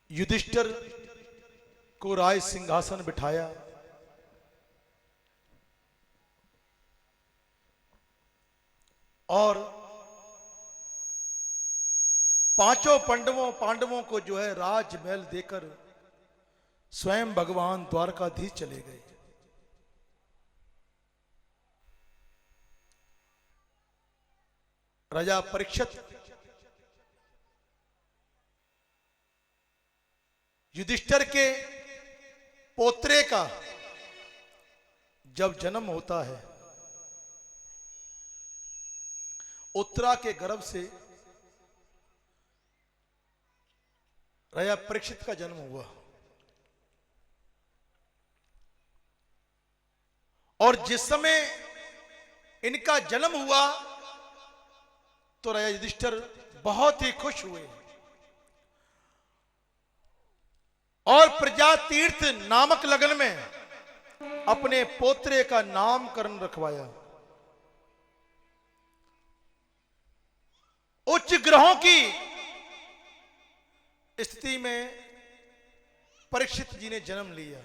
युधिष्ठिर को राज सिंहासन बिठाया। और पांचों पांडवों को जो है राजमहल देकर स्वयं भगवान द्वारकाधीश चले गए। राजा परीक्षित युधिष्ठिर के पोत्रे का जब जन्म होता है, उत्तरा के गर्भ से राजा परीक्षित का जन्म हुआ। और जिस समय इनका जन्म हुआ तो राजा युधिष्ठिर बहुत ही खुश हुए और प्रजा तीर्थ नामक लगन में अपने पोत्रे का नामकरण रखवाया। उच्च ग्रहों की स्थिति में परीक्षित जी ने जन्म लिया।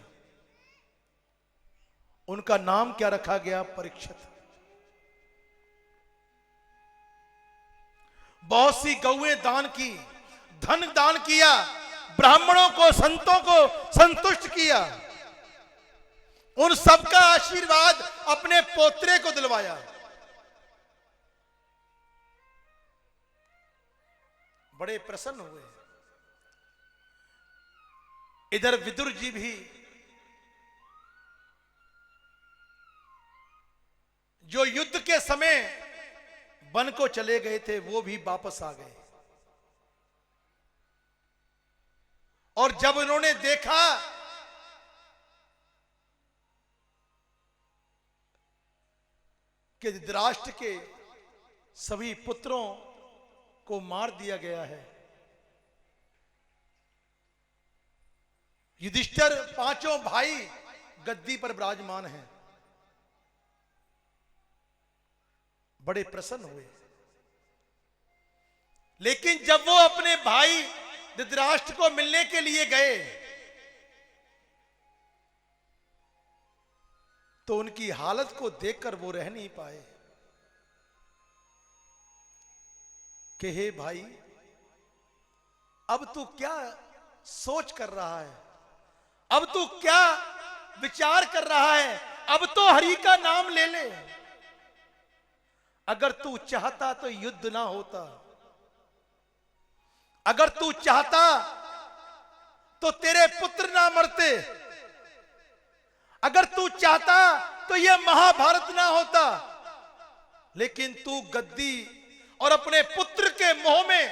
उनका नाम क्या रखा गया? परीक्षित। बहुत सी गौएं दान की, धन दान किया, ब्राह्मणों को, संतों को संतुष्ट किया, उन सबका आशीर्वाद अपने पोत्रे को दिलवाया। बड़े प्रसन्न हुए। इधर विदुर जी भी जो युद्ध के समय वन को चले गए थे, वो भी वापस आ गए। और जब उन्होंने देखा कि धृतराष्ट्र के सभी पुत्रों को मार दिया गया है, युधिष्ठिर पांचों भाई गद्दी पर विराजमान हैं, बड़े प्रसन्न हुए। लेकिन जब वो अपने भाई धृतराष्ट्र को मिलने के लिए गए तो उनकी हालत को देखकर वो रह नहीं पाए कि हे भाई, अब तू क्या सोच कर रहा है? अब तू क्या विचार कर रहा है? अब तो हरि का नाम ले ले। अगर तू चाहता तो युद्ध ना होता, अगर तू चाहता तो तेरे पुत्र ना मरते, अगर तू चाहता तो यह महाभारत ना होता। लेकिन तू गद्दी और अपने पुत्र के मोह में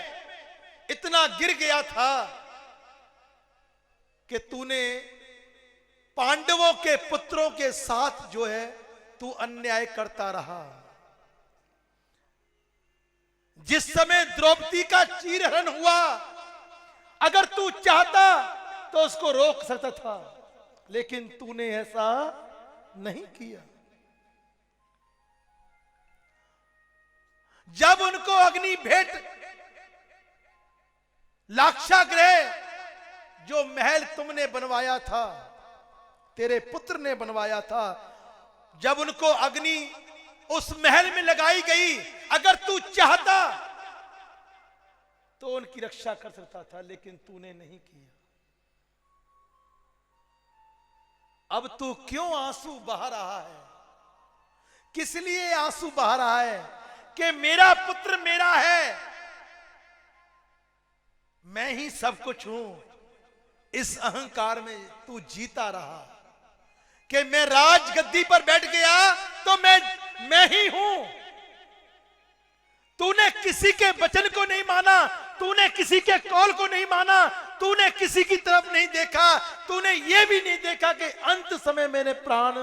इतना गिर गया था कि तूने पांडवों के पुत्रों के साथ जो है तू अन्याय करता रहा। जिस समय द्रौपदी का चीरहरण हुआ, अगर तू चाहता तो उसको रोक सकता था, लेकिन तूने ऐसा नहीं किया। जब उनको अग्नि भेंट लाक्षागृह, जो महल तुमने बनवाया था, तेरे पुत्र ने बनवाया था, जब उनको अग्नि उस महल में लगाई गई, अगर तू चाहता तो उनकी रक्षा कर सकता था, लेकिन तूने नहीं किया। अब तू क्यों आंसू बहा रहा है? किस लिए आंसू बहा रहा है? कि मेरा पुत्र मेरा है, मैं ही सब कुछ हूं। इस अहंकार में तू जीता रहा कि मैं राजगद्दी पर बैठ गया तो मैं ही हूं। तूने किसी के वचन को नहीं माना, तूने किसी के कौल को नहीं माना, तूने किसी की तरफ नहीं देखा, तूने यह भी नहीं देखा कि अंत समय मैंने प्राण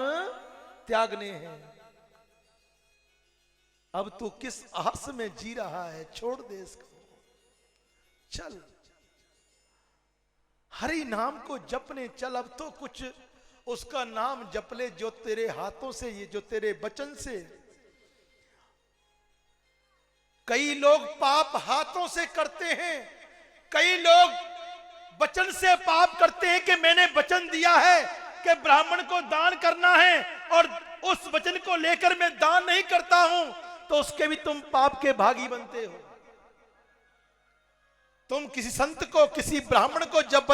त्यागने हैं। अब तू किस आस में जी रहा है? छोड़ दे इसको, चल हरि नाम को जपने चल। अब तो कुछ उसका नाम जप ले, जो तेरे हाथों से, ये जो तेरे वचन से। कई लोग पाप हाथों से करते हैं, कई लोग वचन से पाप करते हैं कि मैंने वचन दिया है कि ब्राह्मण को दान करना है और उस वचन को लेकर मैं दान नहीं करता हूं, तो उसके भी तुम पाप के भागी बनते हो। तुम किसी संत को, किसी ब्राह्मण को जब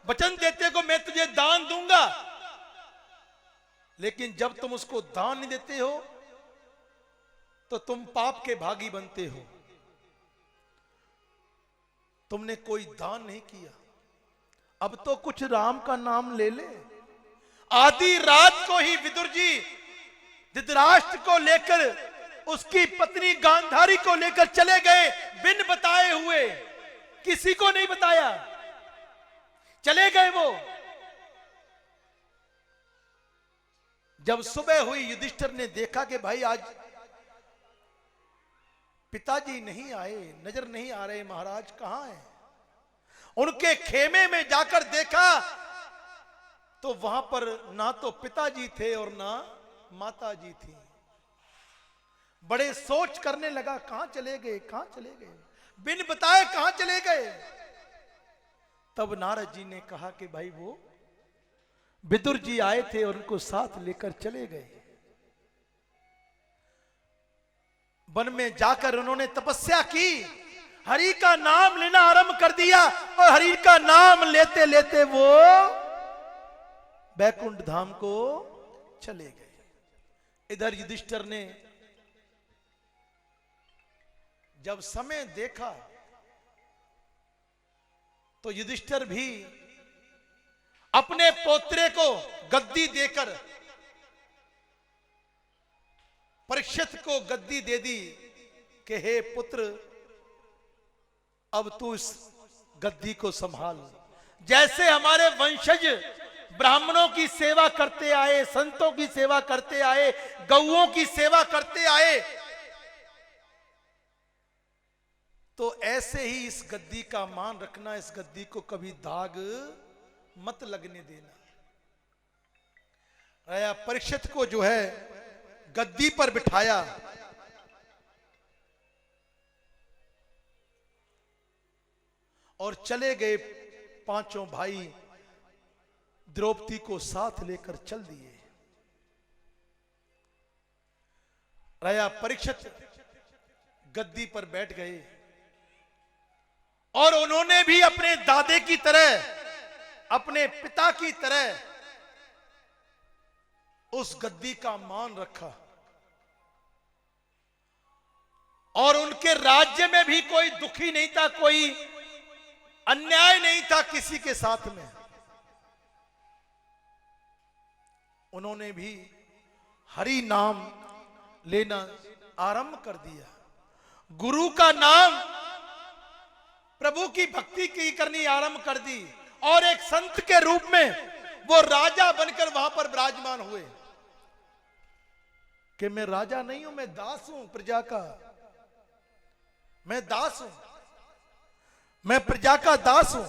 वचन देते हो मैं तुझे दान दूंगा, लेकिन जब तुम उसको दान नहीं देते हो तो तुम पाप के भागी बनते हो। तुमने कोई दान नहीं किया, अब तो कुछ राम का नाम ले ले। आधी रात को ही विदुर जी धृतराष्ट्र को लेकर, उसकी पत्नी गांधारी को लेकर चले गए, बिन बताए हुए, किसी को नहीं बताया, चले गए वो। जब सुबह हुई, युधिष्ठिर ने देखा कि भाई आज पिताजी नहीं आए, नजर नहीं आ रहे, महाराज कहां हैं। उनके खेमे में जाकर देखा तो वहां पर ना तो पिताजी थे और ना माताजी थी। बड़े सोच करने लगा, कहां चले गए, कहां चले गए, बिन बताए कहां चले गए। तब नारद जी ने कहा कि भाई वो विदुर जी आए थे और उनको साथ लेकर चले गए। वन में जाकर उन्होंने तपस्या की, हरि का नाम लेना आरंभ कर दिया और हरि का नाम लेते लेते वो बैकुंठ धाम को चले गए। इधर युधिष्ठिर ने जब समय देखा तो युधिष्ठिर भी अपने पोत्रे को गद्दी देकर परीक्षित को गद्दी दे दी कि हे पुत्र, अब तू इस गद्दी को संभाल। जैसे हमारे वंशज ब्राह्मणों की सेवा करते आए, संतों की सेवा करते आए, गौओं की सेवा करते आए, तो ऐसे ही इस गद्दी का मान रखना, इस गद्दी को कभी दाग मत लगने देना। राजा परीक्षित को जो है गद्दी पर बिठाया और चले गए। पांचों भाई द्रौपदी को साथ लेकर चल दिए। राजा परीक्षित गद्दी पर बैठ गए और उन्होंने भी अपने दादे की तरह, अपने पिता की तरह उस गद्दी का मान रखा। और उनके राज्य में भी कोई दुखी नहीं था, कोई अन्याय नहीं था किसी के साथ में। उन्होंने भी हरि नाम लेना आरंभ कर दिया, गुरु का नाम, प्रभु की भक्ति की करनी आरंभ कर दी और एक संत के रूप में वो राजा बनकर वहां पर विराजमान हुए कि मैं राजा नहीं हूं, मैं दास हूं प्रजा का, मैं दास हूं, मैं प्रजा का दास हूं।